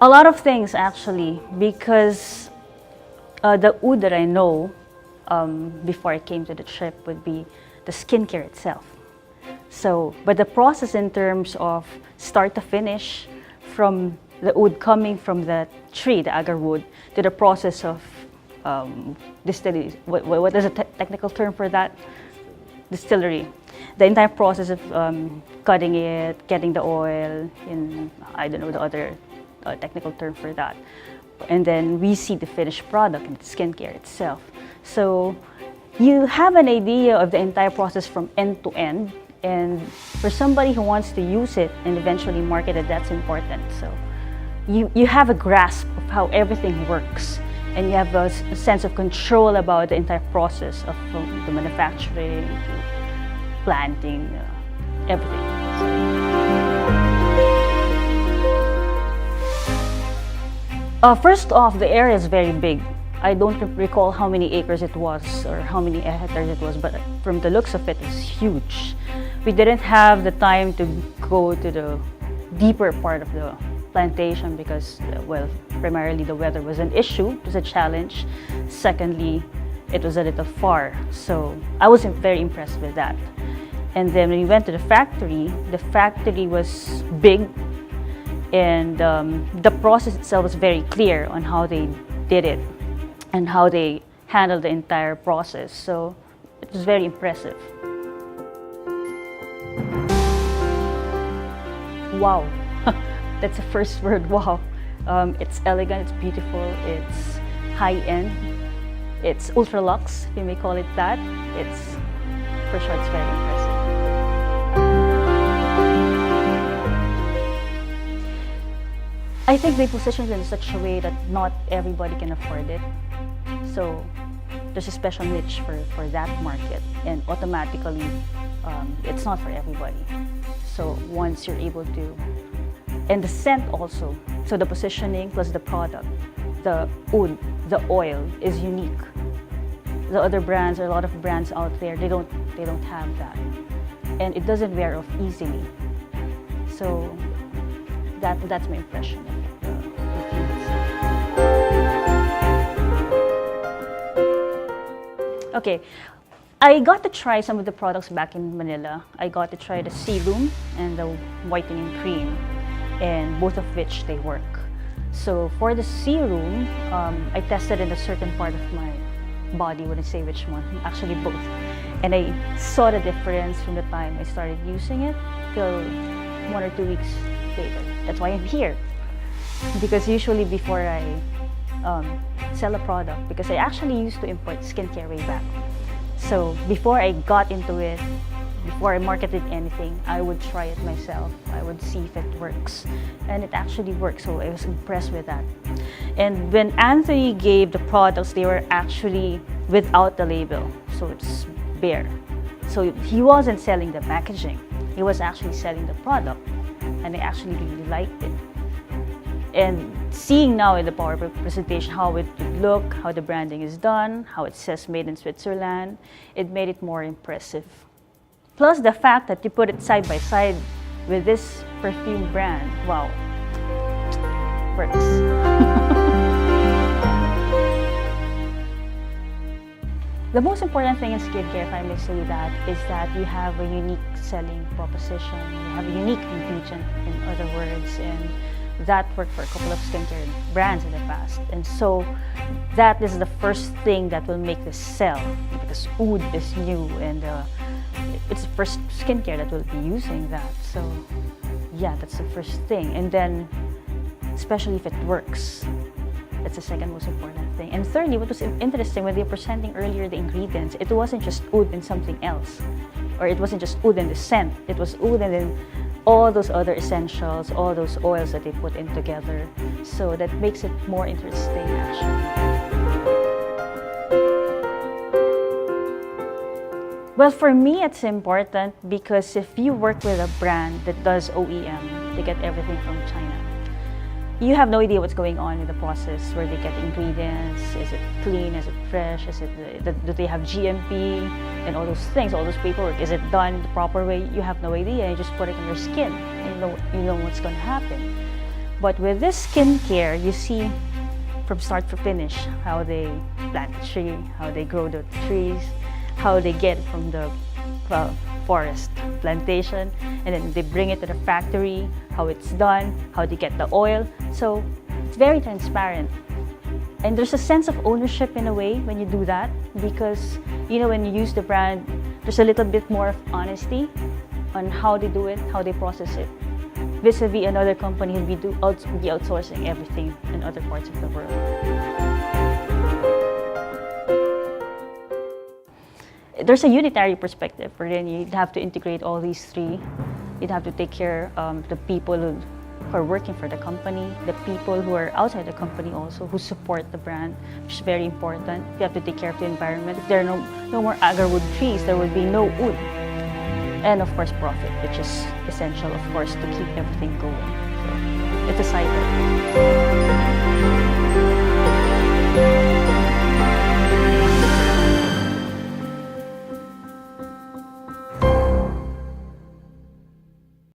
A lot of things actually, because the oud that I know before I came to the trip would be the skincare itself. So, but the process in terms of start to finish, from the wood coming from the tree, the agar wood, to the process of distillery. What is a technical term for that? Distillery. The entire process of cutting it, getting the oil, in I don't know the other technical term for that. And then we see the finished product in the skincare itself. So you have an idea of the entire process from end to end. And for somebody who wants to use it and eventually market it, that's important. So you have a grasp of how everything works, and you have a sense of control about the entire process of the manufacturing to planting, everything. First off, the area is very big. I don't recall how many acres it was or how many hectares it was, but from the looks of it, it's huge. We didn't have the time to go to the deeper part of the plantation because, well, primarily the weather was an issue, it was a challenge. Secondly, it was a little far, so I wasn't very impressed with that. And then when we went to the factory was big, and the process itself was very clear on how they did it and how they handled the entire process. So it was very impressive. Wow, that's the first word, wow. It's elegant, it's beautiful, it's high-end, it's ultra-luxe, if you may call it that. It's, for sure, it's very impressive. I think they positioned it in such a way that not everybody can afford it. So there's a special niche for that market, and automatically it's not for everybody. So once you're able to, and the scent also, so the positioning plus the product, the oud, the oil is unique. The other brands, or a lot of brands out there, they don't have that, and it doesn't wear off easily. So that's my impression of the perfume itself. Okay. I got to try some of the products back in Manila. I got to try the serum and the whitening cream, and both of which they work. So for the serum, I tested in a certain part of my body, wouldn't say which one, actually both. And I saw the difference from the time I started using it till 1 or 2 weeks later. That's why I'm here. Because usually before I sell a product, because I actually used to import skincare way back. So before I got into it, before I marketed anything, I would try it myself. I would see if it works. And it actually works, so I was impressed with that. And when Anthony gave the products, they were actually without the label, so it's bare. So he wasn't selling the packaging, he was actually selling the product. And I actually really liked it. And seeing now in the PowerPoint presentation how it would look, how the branding is done, how it says made in Switzerland, it made it more impressive. Plus the fact that you put it side by side with this perfume brand, wow, works. The most important thing in skincare, if I may say that, is that you have a unique selling proposition. You have a unique ingredient, in other words, and that worked for a couple of skincare brands in the past. And so that is the first thing that will make this sell, because oud is new, and it's the first skincare that will be using that. So yeah, that's the first thing. And then, especially if it works, that's the second most important thing. And thirdly, what was interesting, when they were presenting earlier the ingredients, it wasn't just oud and something else. Or it wasn't just oud and the scent. It was oud and then all those other essentials, all those oils that they put in together. So that makes it more interesting, actually. Well, for me, it's important because if you work with a brand that does OEM, they get everything from China. You have no idea what's going on in the process, where they get ingredients, is it clean, is it fresh, do they have GMP, and all those things, all those paperwork, is it done the proper way? You have no idea, you just put it on your skin, and you know what's going to happen. But with this skincare, you see from start to finish how they plant the tree, how they grow the trees, how they get it from the forest plantation, and then they bring it to the factory, how it's done, how they get the oil. So it's very transparent. And there's a sense of ownership in a way when you do that, because when you use the brand, there's a little bit more of honesty on how they do it, how they process it, vis-a-vis another company who'll be outsourcing everything in other parts of the world. There's a unitary perspective wherein you'd have to integrate all these three. You'd have to take care of the people who are working for the company, the people who are outside the company also, who support the brand, which is very important. You have to take care of the environment. If there are no more agarwood trees, there will be no wood. And of course, profit, which is essential, of course, to keep everything going. So it's a cycle.